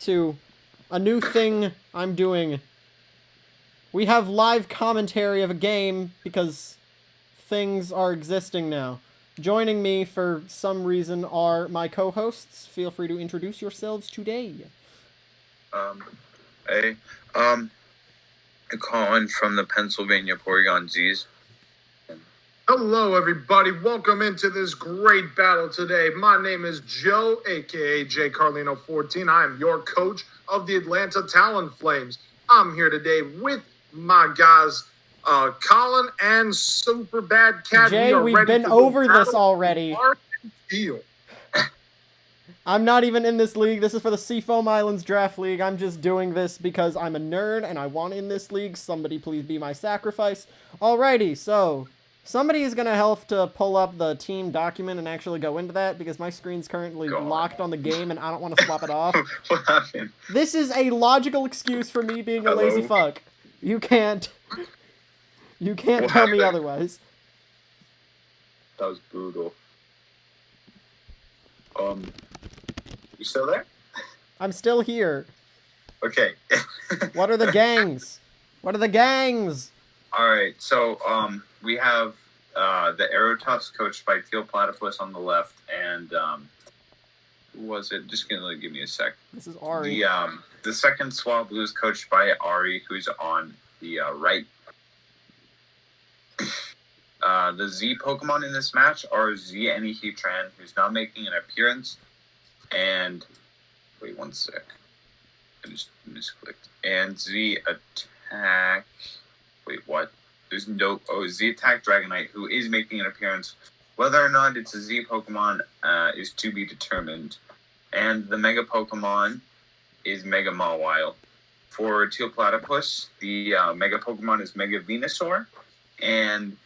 to a new thing I'm doing. We have live commentary of a game because things are existing now. Joining me for some reason are my co-hosts. Feel free to introduce yourselves today. Hey, I'm calling from the Pennsylvania Porygon Z's. Hello, everybody. Welcome into this great battle today. My name is Joe, a.k.a. J. Carlino 14. I am your coach of the Atlanta Talon Flames. I'm here today with my guys, Colin and Super Bad Cat. Jay, we've been over this already. Deal. I'm not even in this league. This is for the Seafoam Islands Draft League. I'm just doing this because I'm a nerd and I want in this league. Somebody please be my sacrifice. Alrighty, so somebody is going to have to pull up the team document and actually go into that because my screen's currently locked on the game and I don't want to swap it off. What happened? This is a logical excuse for me being a lazy fuck. You can't tell me otherwise. That was brutal. You still there? I'm still here. Okay. What are the gangs? What are the gangs? Alright, so, we have, the Aero Tuffs coached by Teal Platypus on the left, and, who was it? Just gonna give me a sec. This is Ari. The second Swablus coached by Ari, who's on the, right. The Z Pokemon in this match are Z Heatran, who's not making an appearance, and wait one sec. I just misclicked. And Z Attack. Wait, what? There's no. Oh, Z Attack Dragonite, who is making an appearance. Whether or not it's a Z Pokemon is to be determined. And the Mega Pokemon is Mega Mawile. For Teal Platypus, the Mega Pokemon is Mega Venusaur. And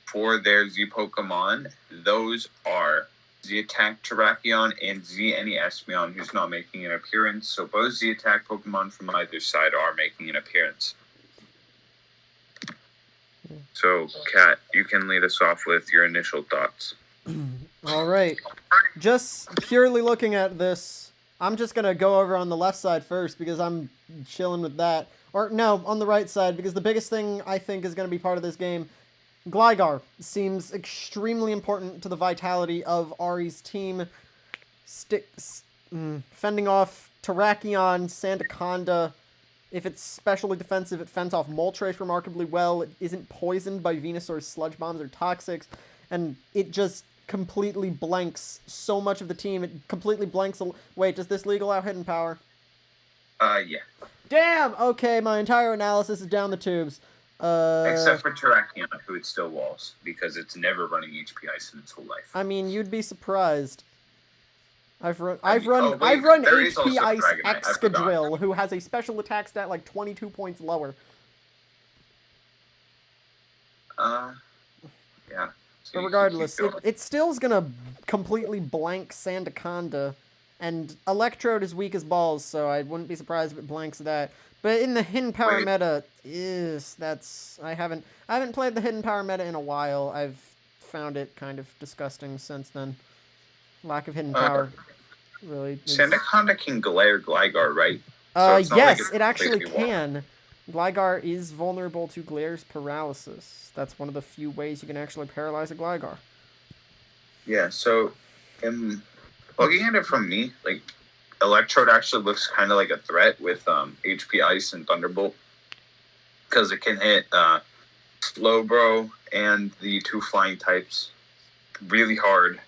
for their Z Pokemon, those are Z Attack Terrakion and Z Espeon, who's not making an appearance. So both Z Attack Pokemon from either side are making an appearance. So, Kat, you can lead us off with your initial thoughts. All right. Just purely looking at this, I'm just going to go over on the left side first because I'm chilling with that. Or, no, on the right side, because the biggest thing I think is going to be part of this game, Gligar seems extremely important to the vitality of Ari's team. Fending off Terrakion, Sandaconda. If it's specially defensive, it fends off Moltres remarkably well. It isn't poisoned by Venusaur's Sludge Bombs or Toxics. And it just completely blanks so much of the team. It completely blanks... Wait, does this league allow Hidden Power? Yeah. Damn! Okay, my entire analysis is down the tubes. Except for Terrakion, who it still walls, because it's never running HP Ice in its whole life. I mean, you'd be surprised. I've run HP Ice Excadrill, who has a special attack stat like 22 points lower. Yeah. But regardless, it still's gonna completely blank Sandaconda, and Electrode is weak as balls, so I wouldn't be surprised if it blanks that. But in the Hidden Power meta, I haven't played the Hidden Power meta in a while. I've found it kind of disgusting since then. Lack of Hidden Power really is... Sandaconda can glare Gligar, right? So yes, it actually can. Gligar is vulnerable to Glare's paralysis. That's one of the few ways you can actually paralyze a Gligar. Yeah, so looking at it from me, like, Electrode actually looks kind of like a threat with HP Ice and Thunderbolt, because it can hit Slowbro and the two flying types really hard.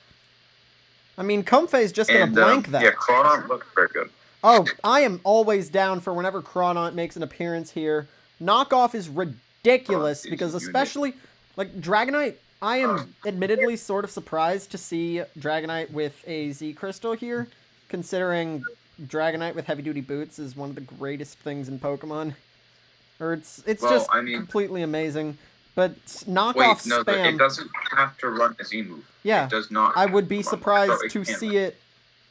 I mean, Comfey's just going to blank that. Yeah, Crawdaunt looks very good. Oh, I am always down for whenever Crawdaunt makes an appearance here. Knockoff is ridiculous because especially, like, Dragonite, I am admittedly sort of surprised to see Dragonite with a Z Crystal here, considering Dragonite with heavy-duty boots is one of the greatest things in Pokemon. Or it's completely amazing. But knockoff spam... it doesn't have to run a Z move. Yeah, it does not. I would be surprised to see it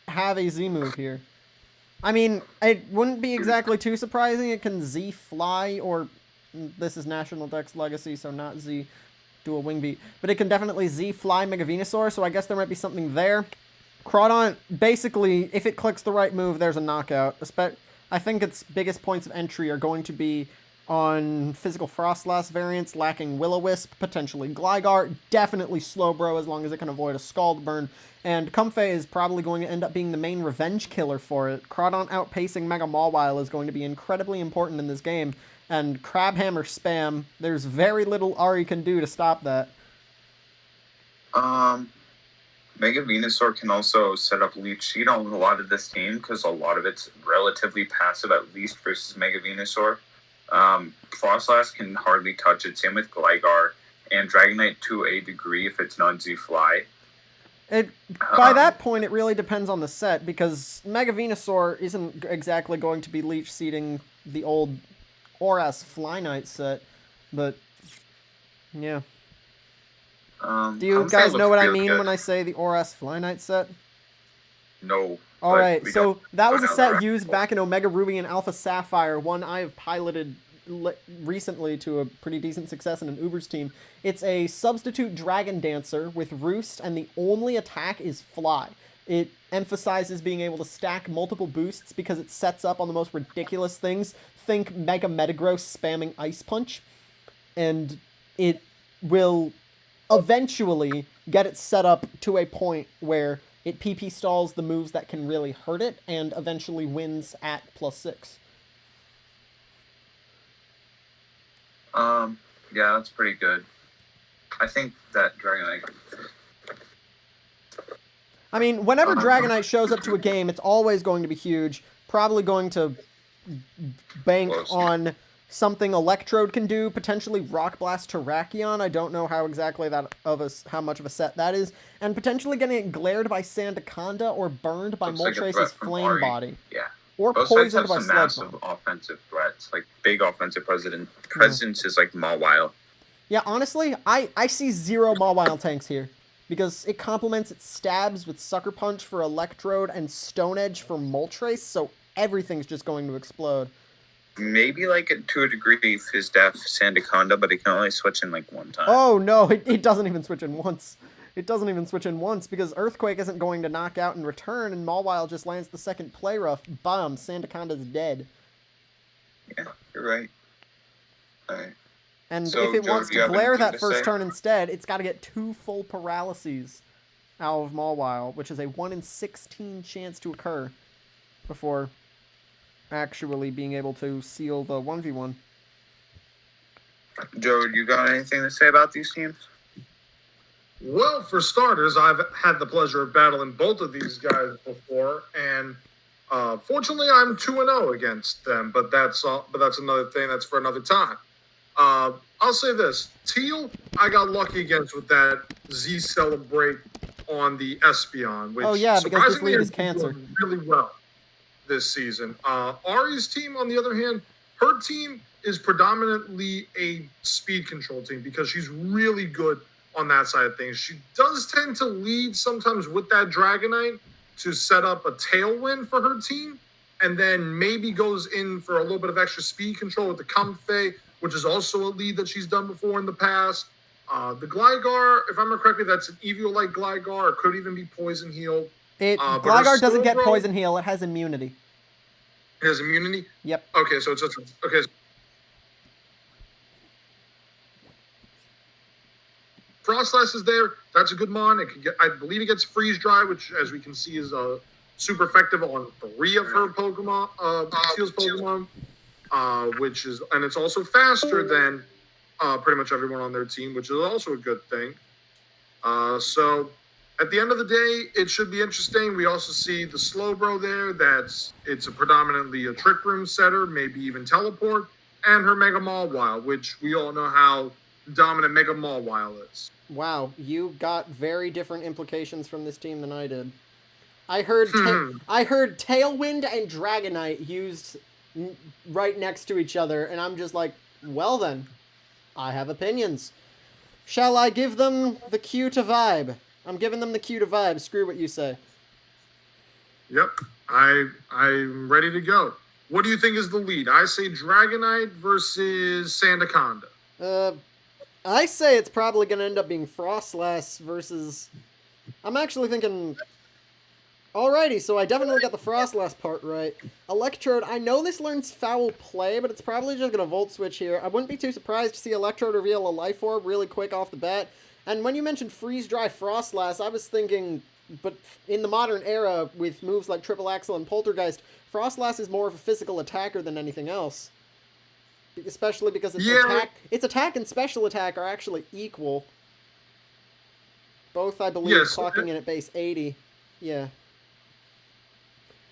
have a Z move here. I mean, it wouldn't be exactly too surprising. It can Z Fly, or this is National Dex Legacy, so not Z Dual Wing Beat. But it can definitely Z Fly Mega Venusaur, so I guess there might be something there. Crawdaunt, basically, if it clicks the right move, there's a knockout. I think its biggest points of entry are going to be on physical Frostlass variants, lacking Will-O-Wisp, potentially Gligar, definitely Slowbro as long as it can avoid a Scald Burn, and Comfey is probably going to end up being the main revenge killer for it. Crawdaunt outpacing Mega Mawile is going to be incredibly important in this game, and Crabhammer spam, there's very little Ari can do to stop that. Mega Venusaur can also set up Leech Seed on a lot of this team because a lot of it's relatively passive, at least versus Mega Venusaur. Frostlass can hardly touch it, same with Gligar, and Dragonite to a degree if it's not Z-Fly. By that point, it really depends on the set, because Mega Venusaur isn't exactly going to be leech seeding the old Oras Fly Knight set, but yeah. Do you guys know what I mean when I say the Oras Fly Knight set? No. Alright, so that was a set used back in Omega Ruby and Alpha Sapphire, one I have piloted recently to a pretty decent success in an Ubers team. It's a substitute Dragon Dancer with Roost, and the only attack is Fly. It emphasizes being able to stack multiple boosts because it sets up on the most ridiculous things. Think Mega Metagross spamming Ice Punch. And it will eventually get it set up to a point where it PP stalls the moves that can really hurt it and eventually wins at +6. Yeah, that's pretty good. I think that Dragonite... I mean, whenever Dragonite shows up to a game, it's always going to be huge. Probably going to bank on something Electrode can do, potentially Rock Blast Terrakion. I don't know how exactly how much of a set that is, and potentially getting it glared by Sandaconda or burned by Moltres' Flame Body. Yeah. Or Both poisoned sides have by some Sludge massive Bomb. offensive threats, like big offensive presence is like Mawile. Yeah, honestly, I see 0 Mawile tanks here, because it complements its stabs with Sucker Punch for Electrode and Stone Edge for Moltres, so everything's just going to explode. Maybe like to a degree if his death Sandaconda, but it can only switch in like one time. Oh no, it doesn't even switch in once. It doesn't even switch in once because Earthquake isn't going to knock out in return, and Mawile just lands the second Play Rough. Bam, Sandaconda's dead. Yeah, you're right. Alright. And So, if it Joe, wants do you to have glare anything that to first say? turn instead, it's got to get 2 full paralyses out of Mawile, which is a 1 in 16 chance to occur before actually being able to seal the 1v1. Joe, you got anything to say about these teams? Well, for starters, I've had the pleasure of battling both of these guys before, and fortunately, I'm 2-0 against them. But that's another thing. That's for another time. I'll say this: Teal, I got lucky against with that Z Celebrate on the Espeon, which Because this surprisingly lead has is been cancer. doing really well this season. Ari's team, on the other hand, her team is predominantly a speed control team because she's really good on that side of things. She does tend to lead sometimes with that Dragonite to set up a tailwind for her team, and then maybe goes in for a little bit of extra speed control with the Comfey, which is also a lead that she's done before in the past. The Gligar, if I remember correctly, that's an Eevee-like Gligar, or could even be Poison Heal. Gligar doesn't get Slowbro- Poison Heal, it has immunity. It has immunity? Yep. Okay, so it's just... Okay. Frostlass is there. That's a good mon. It can get, I believe it gets Freeze Dry, which, as we can see, is super effective on 3 of her Pokemon, Teal's Pokemon, and it's also faster than pretty much everyone on their team, which is also a good thing. So at the end of the day, it should be interesting. We also see the Slowbro there. It's a predominantly a Trick Room setter, maybe even Teleport, and her Mega Mawile, which we all know how dominant Mega Mawile is. Wow, you got very different implications from this team than I did. I heard Tailwind and Dragonite used right next to each other, and I'm just like, well then, I have opinions. Shall I give them the cue to vibe? I'm giving them the cue to vibe. Screw what you say. Yep, I'm ready to go. What do you think is the lead? I say Dragonite versus Sandaconda. I say it's probably going to end up being Frostlass versus... I'm actually thinking Alrighty, so I definitely got the Frostlass part right. Electrode, I know this learns foul play, but it's probably just going to Volt Switch here. I wouldn't be too surprised to see Electrode reveal a Life Orb really quick off the bat. And when you mentioned Freeze Dry Frostlass, I was thinking, but in the modern era, with moves like Triple Axle and Poltergeist, Frostlass is more of a physical attacker than anything else. Especially because its attack and special attack are actually equal. Both, I believe, clocking in at base 80. Yeah.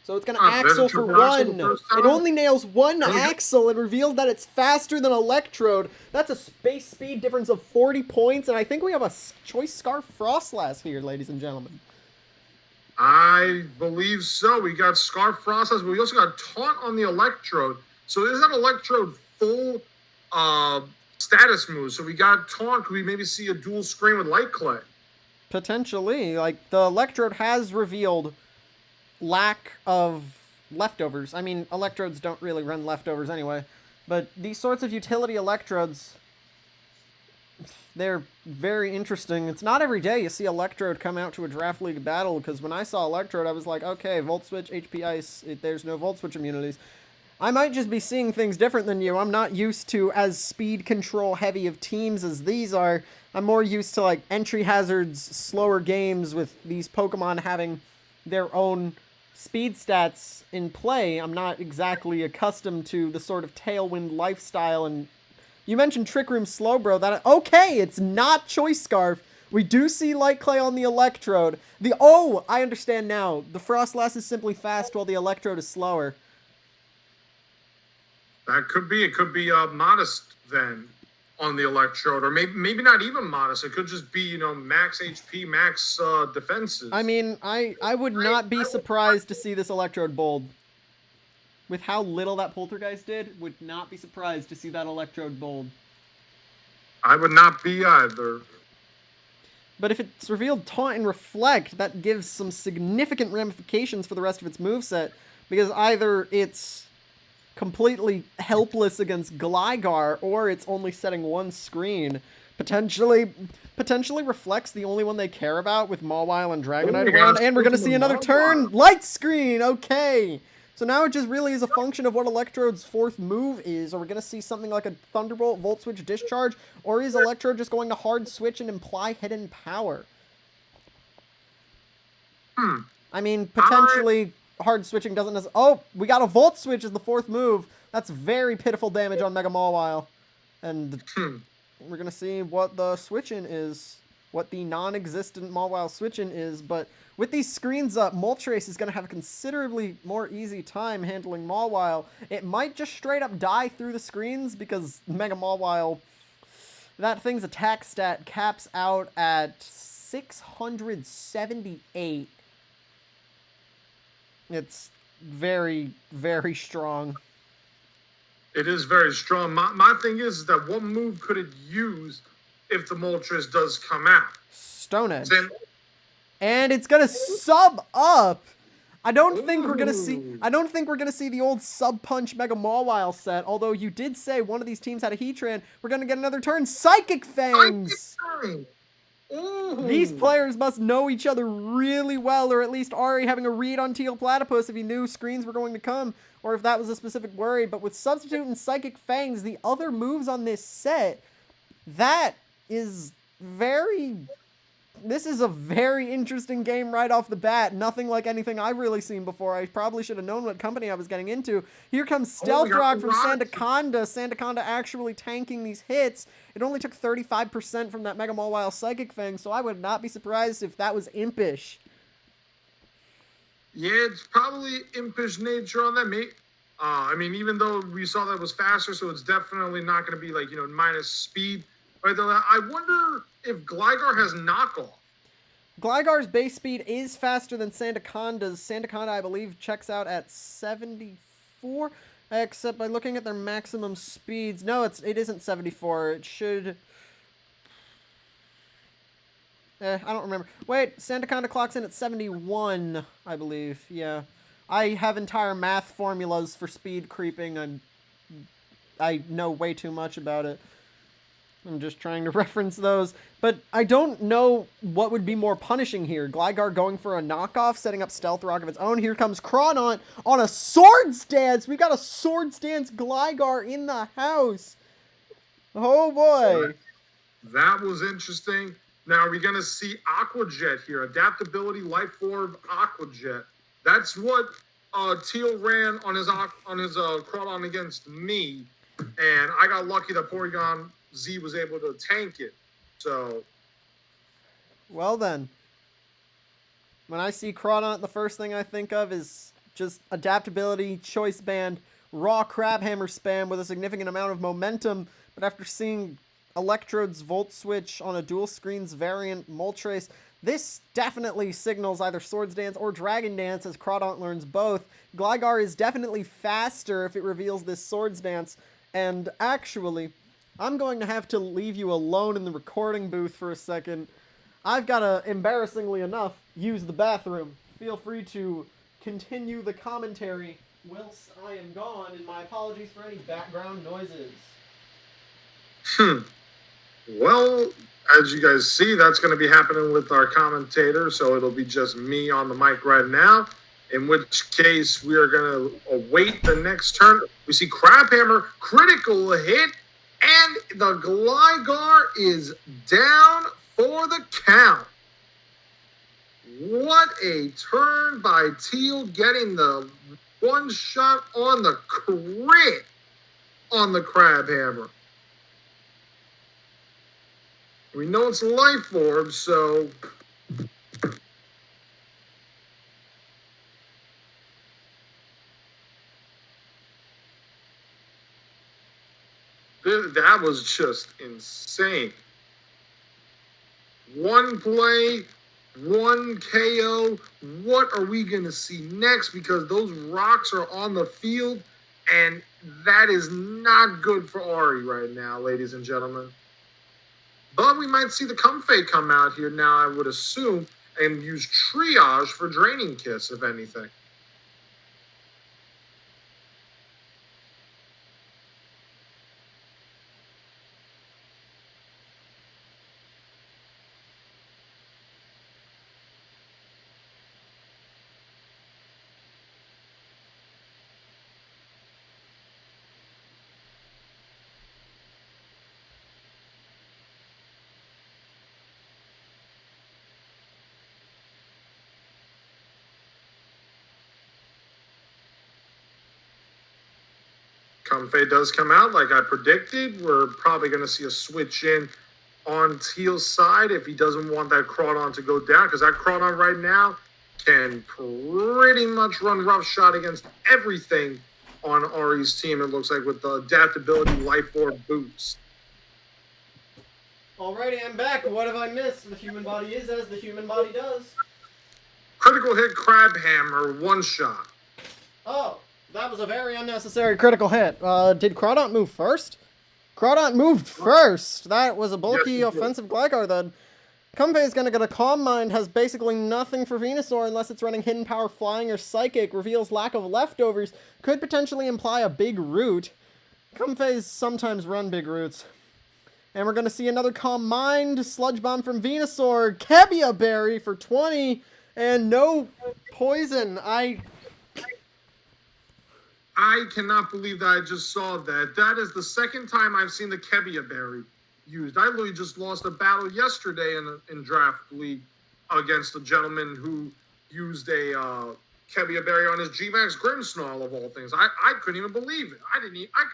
So it's going to Axle for one. It only nails one Axle and reveals that it's faster than Electrode. That's a space speed difference of 40 points, and I think we have a Choice Scarf Frostlass here, ladies and gentlemen. I believe so. We got Scarf Frostlass, but we also got Taunt on the Electrode. So is that Electrode full status move? So we got Taunt. Could we maybe see a dual screen with Light Clay? Potentially. Like, the Electrode has revealed lack of leftovers. I mean, Electrodes don't really run leftovers anyway, but these sorts of utility Electrodes, they're very interesting. It's not every day you see Electrode come out to a Draft League battle, because when I saw Electrode, I was like, okay, Volt Switch, HP Ice, there's no Volt Switch immunities. I might just be seeing things different than you. I'm not used to as speed control heavy of teams as these are. I'm more used to, like, entry hazards, slower games with these Pokemon having their own speed stats in play. I'm not exactly accustomed to the sort of Tailwind lifestyle. And you mentioned Trick Room Slowbro. Okay, it's not Choice Scarf. We do see Light Clay on the Electrode. I understand now. The Frostlass is simply fast while the Electrode is slower. That could be. It could be modest then on the Electrode, or maybe not even modest. It could just be, max HP, max defenses. I mean, I would not be surprised to see this Electrode bold. With how little that Poltergeist did, would not be surprised to see that Electrode bold. I would not be either. But if it's revealed Taunt and Reflect, that gives some significant ramifications for the rest of its moveset, because either it's completely helpless against Gligar, or it's only setting one screen. Potentially Reflect's the only one they care about with Mawile and Dragonite around, and we're going to see another turn! Light Screen! Okay! So now it just really is a function of what Electrode's fourth move is. Are we going to see something like a Thunderbolt, Volt Switch, Discharge, or is Electrode just going to Hard Switch and imply Hidden Power? I mean, potentially Hard Switching doesn't necessarily... Oh, we got a Volt Switch as the fourth move. That's very pitiful damage on Mega Mawile. And we're going to see what the switch-in is, what the non-existent Mawile switch-in is, but with these screens up, Moltres is going to have a considerably more easy time handling Mawile. It might just straight up die through the screens because Mega Mawile, that thing's attack stat caps out at 678. It's very, very strong. It is very strong. My thing is that what move could it use if the Moltres does come out? Stone Edge. And it's gonna sub up. I don't think we're gonna see the old Sub Punch Mega Mawile set. Although you did say one of these teams had a Heatran. We're gonna get another turn. Psychic Fangs. These players must know each other really well, or at least Ari having a read on Teal Platypus if he knew screens were going to come, or if that was a specific worry. But with Substitute and Psychic Fangs, the other moves on this set, that is very... This is a very interesting game right off the bat. Nothing like anything I've really seen before. I probably should have known what company I was getting into. Here comes Stealth Rock from Sandaconda. Sandaconda actually tanking these hits. It only took 35% from that Mega Mawile Psychic Fang, so I would not be surprised if that was impish. Yeah, it's probably impish nature on that, mate. I mean, even though we saw that it was faster, so it's definitely not going to be like, minus speed. Right, though, I wonder if Gligar has knockoff. Gligar's base speed is faster than Sandaconda's. Sandaconda, I believe, checks out at 74, except by looking at their maximum speeds. No, it isn't 74. It should... I don't remember. Wait, Sandaconda clocks in at 71, I believe. Yeah. I have entire math formulas for speed creeping, and I know way too much about it. I'm just trying to reference those. But I don't know what would be more punishing here. Gligar going for a knockoff, setting up Stealth Rock of its own. Here comes Crawdaunt on a Sword Stance. We got a Sword Stance Gligar in the house. Oh, boy. That was interesting. Now, are we going to see Aqua Jet here? Adaptability, Life Orb, Aqua Jet. That's what Teal ran on his Crawdaunt against me. And I got lucky that Porygon Z was able to tank it. So, well then. When I see Crawdaunt, the first thing I think of is just adaptability, choice band, raw Crabhammer spam with a significant amount of momentum. But after seeing Electrode's Volt Switch on a dual screens variant Moltres, this definitely signals either Swords Dance or Dragon Dance as Crawdaunt learns both. Gligar is definitely faster if it reveals this Swords Dance. And actually, I'm going to have to leave you alone in the recording booth for a second. I've got to, embarrassingly enough, use the bathroom. Feel free to continue the commentary whilst I am gone, and my apologies for any background noises. Well, as you guys see, that's going to be happening with our commentator, so it'll be just me on the mic right now, in which case we are going to await the next turn. We see Crabhammer, critical hit, and the Gligar is down for the count. What a turn by Teal, getting the one shot on the crit on the Crabhammer. We know it's a Life Orb, so that was just insane. One play, one KO. What are we going to see next? Because those rocks are on the field, and that is not good for Ari right now, ladies and gentlemen. But we might see the Comfey come out here now, I would assume, and use Triage for Draining Kiss, if anything. Comfey does come out like I predicted. We're probably going to see a switch in on Teal's side if he doesn't want that Crawdaunt to go down, because that Crawdaunt right now can pretty much run roughshod against everything on Ari's team, it looks like, with the adaptability Life Orb boost. Alrighty, I'm back. What have I missed? The human body is as the human body does. Critical hit Crabhammer, one shot. Oh. That was a very unnecessary critical hit. Did Crawdaunt move first? Crawdaunt moved first! That was a bulky offensive Gligar then. Comfey is going to get a Calm Mind, has basically nothing for Venusaur unless it's running Hidden Power Flying or Psychic, reveals lack of leftovers, could potentially imply a Big Root. Comfeys sometimes run Big Roots. And we're going to see another Calm Mind, Sludge Bomb from Venusaur, Kebia Berry for 20, and no poison. I cannot believe that I just saw that. That is the second time I've seen the Kebia Berry used. I literally just lost a battle yesterday in Draft League against a gentleman who used a Kebia Berry on his G-Max Grimmsnarl, of all things. I couldn't even believe it. I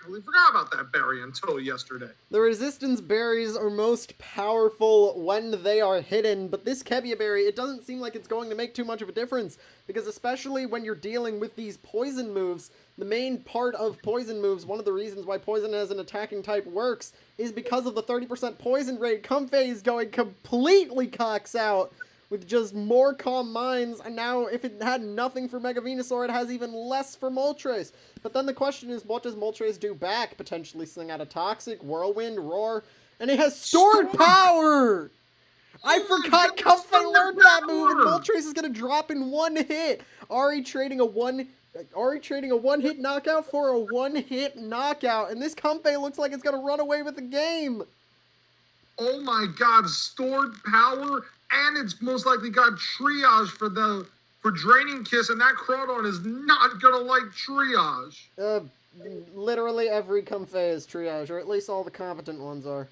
completely forgot about that berry until yesterday. The resistance berries are most powerful when they are hidden, but this Kebia Berry, it doesn't seem like it's going to make too much of a difference, because especially when you're dealing with these poison moves, the main part of poison moves, one of the reasons why poison as an attacking type works, is because of the 30% poison rate. Comfey is going completely cocks out with just more Calm Minds, and now if it had nothing for Mega Venusaur, it has even less for Moltres. But then the question is, what does Moltres do back? Potentially sling out a Toxic, Whirlwind, Roar, and it has Stored Power! I forgot Comfey learned that move, and Moltres is going to drop in one hit. Ari trading a one-hit knockout for a one-hit knockout, and this Comfey looks like it's going to run away with the game. Oh my God, stored power, and it's most likely got triage for Draining Kiss, and that Crawdon is not gonna like triage. Literally every Comfey is triage, or at least all the competent ones are.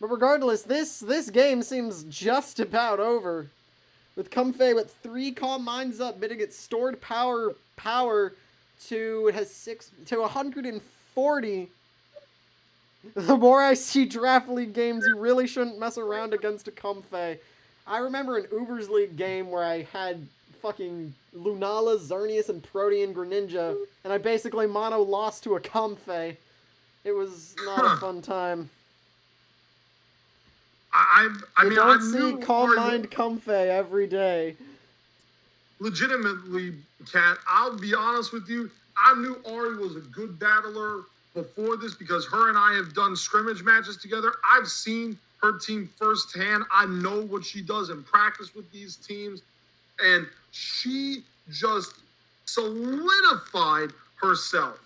But regardless, this game seems just about over. With Comfey with 3 Calm Minds up, bidding its stored power to, it has 140. The more I see Draft League games, you really shouldn't mess around against a Comfey. I remember an Ubers League game where I had fucking Lunala, Xerneas, and Protean Greninja, and I basically mono lost to a Comfey. It was not a fun time. I You mean, don't I see knew Calm Ari- Mind Comfey every day. legitimately, Kat, I'll be honest with you. I knew Ari was a good battler before this because her and I have done scrimmage matches together. I've seen her team firsthand. I know what she does in practice with these teams. And she just solidified herself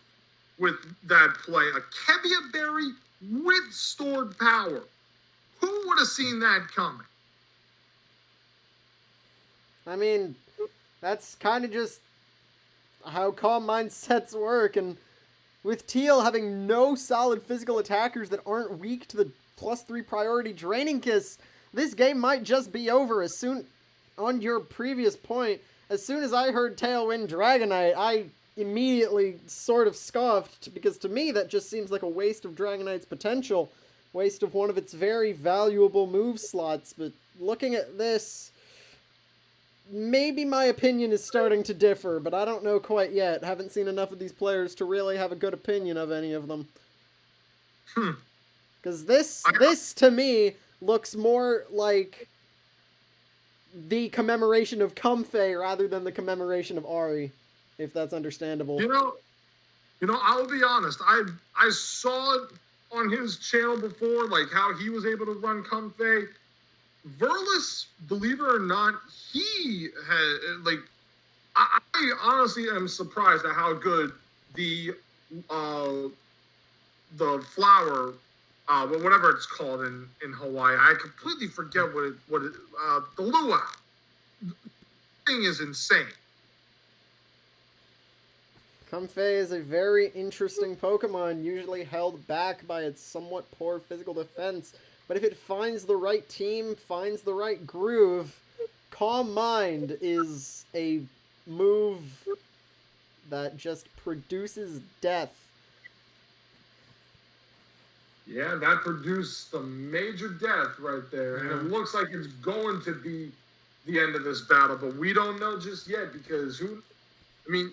with that play. A Kevia Berry with stored power. Who would have seen that coming? I mean, that's kind of just how Calm Mind sets work, and with Teal having no solid physical attackers that aren't weak to the +3 priority Draining Kiss, this game might just be over as soon, on your previous point, as soon as I heard Tailwind Dragonite, I immediately sort of scoffed, because to me that just seems like a waste of Dragonite's potential, waste of one of its very valuable move slots, but looking at this, maybe my opinion is starting to differ, but I don't know quite yet. Haven't seen enough of these players to really have a good opinion of any of them. Because this, to me, looks more like the commemoration of Comfey rather than the commemoration of Ari, if that's understandable. You know, I'll be honest. I saw it on his channel before, like how he was able to run Comfey. Verlis, believe it or not, he had like. I honestly am surprised at how good the flower, whatever it's called in Hawaii. I completely forget the luau thing is insane. Comfey is a very interesting Pokemon, usually held back by its somewhat poor physical defense. But if it finds the right team, finds the right groove, Calm Mind is a move that just produces death. Yeah, that produced some major death right there. And it looks like it's going to be the end of this battle, but we don't know just yet because the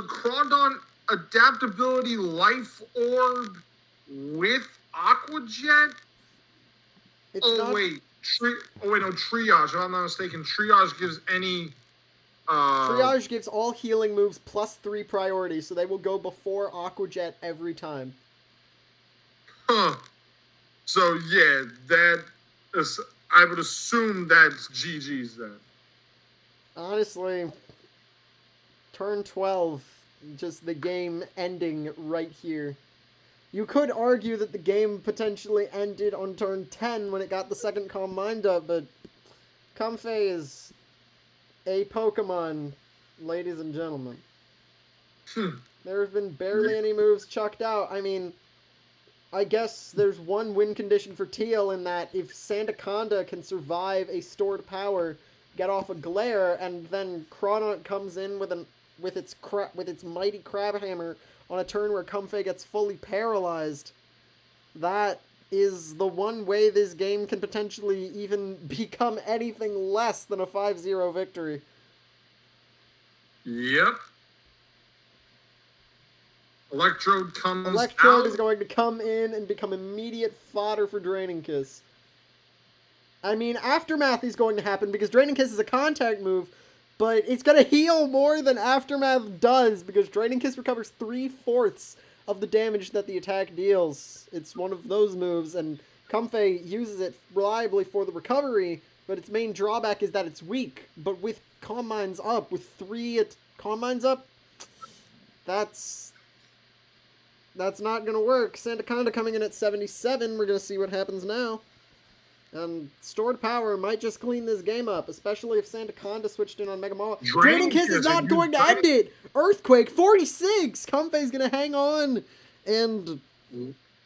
Crawdon adaptability life orb with Aqua Jet? Triage. If I'm not mistaken, Triage gives any... Triage gives all healing moves +3 priority, so they will go before Aqua Jet every time. Huh. So, yeah, that is... I would assume that's GG's then. Honestly, turn 12, just the game ending right here. You could argue that the game potentially ended on turn 10 when it got the second Calm Mind up, but Comfey is a Pokemon, ladies and gentlemen. There have been barely any moves chucked out. I mean, I guess there's one win condition for Teal in that if Sandaconda can survive a stored power, get off a glare, and then Crawdon comes in with its mighty crab hammer on a turn where Comfey gets fully paralyzed, that is the one way this game can potentially even become anything less than a 5-0 victory. Yep. Electrode is going to come in and become immediate fodder for Draining Kiss. I mean, Aftermath is going to happen because Draining Kiss is a contact move, but it's going to heal more than Aftermath does because Draining Kiss recovers 3/4 of the damage that the attack deals. It's one of those moves, and Comfey uses it reliably for the recovery, but its main drawback is that it's weak. But with Calm Minds up, with 3 Calm Minds up, that's that's not going to work. Sandaconda coming in at 77. We're going to see what happens now. Stored Power might just clean this game up, especially if Sandaconda switched in on Mega Mall. Draining Kiss is not going to end it. Earthquake, 46. Comfey's going to hang on. And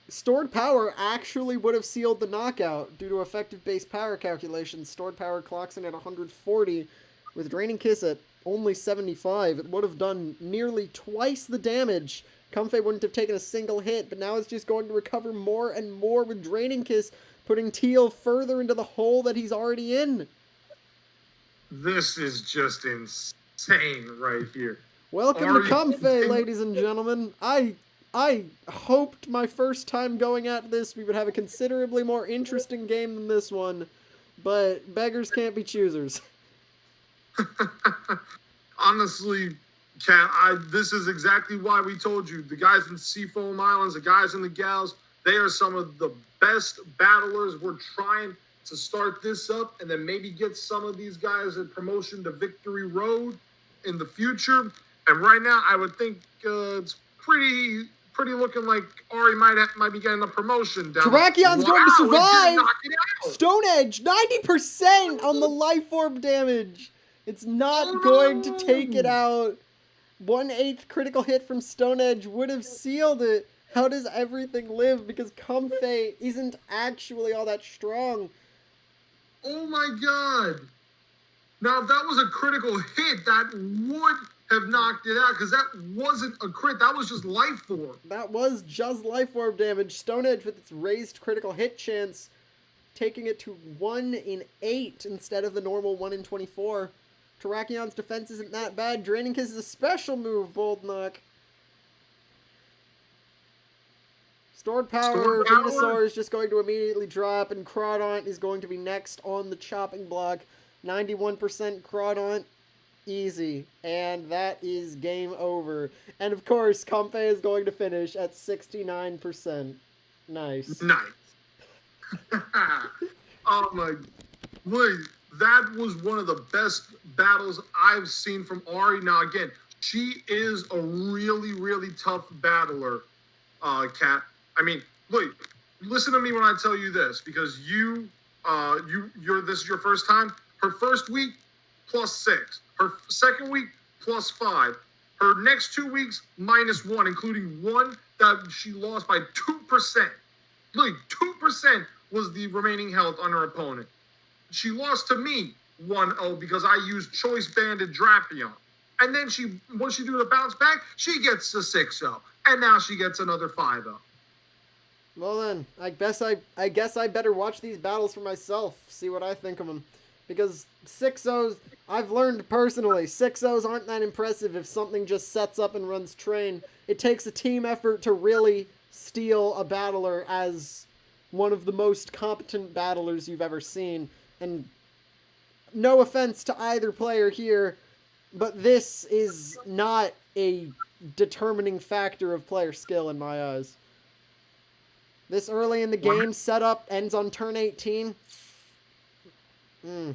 Stored Power actually would have sealed the knockout due to effective base power calculations. Stored Power clocks in at 140 with Draining Kiss at only 75. It would have done nearly twice the damage. Comfey wouldn't have taken a single hit, but now it's just going to recover more and more with Draining Kiss, putting Teal further into the hole that he's already in. This is just insane right here. Welcome to Comfey, ladies and gentlemen. I hoped my first time going at this we would have a considerably more interesting game than this one, but beggars can't be choosers. Honestly, Kat, this is exactly why we told you. The guys in Seafoam Islands, the guys and the gals, they are some of the best battlers. We're trying to start this up and then maybe get some of these guys a promotion to Victory Road in the future. And right now, I would think it's pretty looking like Ari might be getting a promotion down. Terrakion's going to survive. Stone Edge, 90% on the life orb damage. It's not going to take it out. 1/8 critical hit from Stone Edge would have sealed it. How does everything live? Because Comfey isn't actually all that strong. Oh my god. Now, if that was a critical hit, that would have knocked it out, because that wasn't a crit. That was just life orb. That was just life orb damage. Stone Edge with its raised critical hit chance, taking it to 1 in 8 instead of the normal 1 in 24. Terrakion's defense isn't that bad. Draining Kiss is a special move, Bold Knock. Stored Power, Venusaur is just going to immediately drop, and Crawdaunt is going to be next on the chopping block. 91% Crawdaunt, easy. And that is game over. And of course, Comfey is going to finish at 69%. Nice. Oh my, look, that was one of the best battles I've seen from Ari. Now again, she is a really, really tough battler, Kat. I mean, look, listen to me when I tell you this, because this is your first time. Her first week, +6. Her second week, +5. Her next 2 weeks, -1, including one that she lost by 2%. Look, 2% was the remaining health on her opponent. She lost to me 1-0 because I used Choice Banded Drapion. And then once she do the bounce back, she gets a 6-0. And now she gets another 5-0. Well then, I guess I better watch these battles for myself, see what I think of them. Because 6-0s, I've learned personally, 6-0s aren't that impressive if something just sets up and runs train. It takes a team effort to really steal a battler as one of the most competent battlers you've ever seen. And no offense to either player here, but this is not a determining factor of player skill in my eyes. This early in the game setup ends on turn 18. I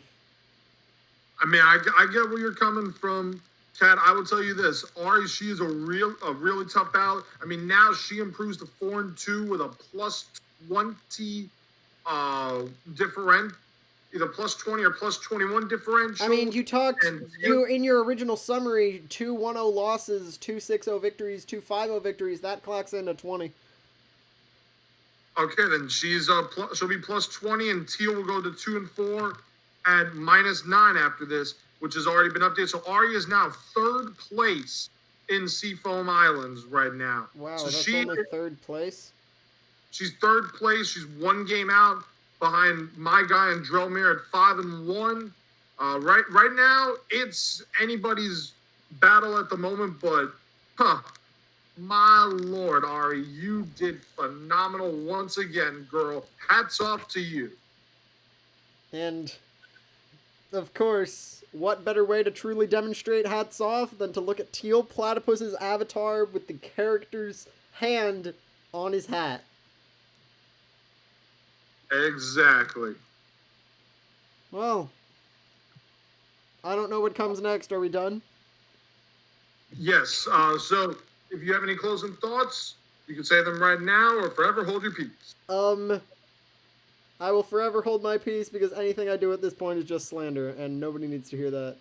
mean, I get where you're coming from, Kat. I will tell you this. Ari, she is a really tough battle. I mean, now she improves to 4-2 with a +20 different, either +20 or +21 differential. I mean, you in your original summary, 2 1-0 losses, 2 6-0 victories, 2 5-0 victories. That clocks into 20. Okay, then she'll be +20, and Teal will go to 2 and 4 at -9 after this, which has already been updated. So Ari is now 3rd place in Seafoam Islands right now. Wow, so that's only 3rd place? She's 3rd place. She's 1 game out behind my guy in Drelmere at 5-1. Right now, it's anybody's battle at the moment, but my lord, Ari, you did phenomenal once again, girl. Hats off to you. And, of course, what better way to truly demonstrate hats off than to look at Teal Platypus's avatar with the character's hand on his hat. Exactly. Well, I don't know what comes next. Are we done? Yes. So, if you have any closing thoughts, You can say them right now or forever hold your peace. I will forever hold my peace because anything I do at this point is just slander, and nobody needs to hear that.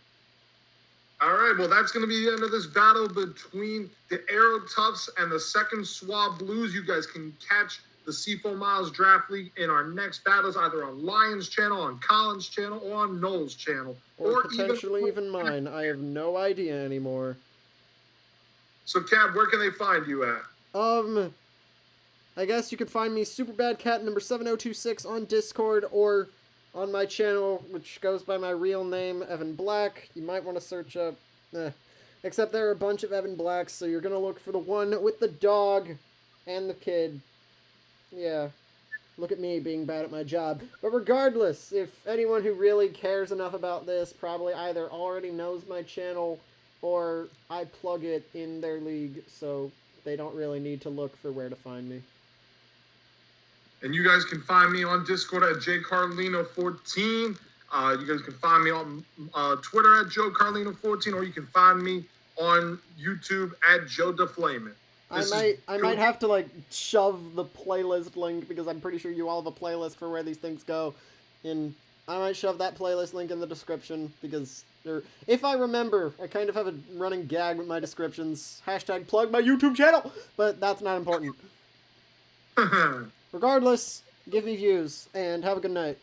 All right, well, that's going to be the end of this battle between the Aero Tuffs and the second Swablus. You guys can catch the Seafoam Miles Draft League in our next battles, either on Lion's channel, on Colin's channel, or on Noel's channel. Or potentially even mine. I have no idea anymore. So, Cab, where can they find you at? I guess you could find me Superbadcat number 7026 on Discord or on my channel, which goes by my real name, Evan Black. You might want to search up... Except there are a bunch of Evan Blacks, so you're going to look for the one with the dog and the kid. Yeah. Look at me being bad at my job. But regardless, if anyone who really cares enough about this probably either already knows my channel or I plug it in their league, so they don't really need to look for where to find me. And you guys can find me on Discord at jcarlino14. You guys can find me on Twitter at joecarlino14, or you can find me on YouTube at Joe DeFlamin. I might have to like shove the playlist link because I'm pretty sure you all have a playlist for where these things go. And I might shove that playlist link in the description because if I remember, I kind of have a running gag with my descriptions. Hashtag plug my YouTube channel, but that's not important. Regardless, give me views and have a good night.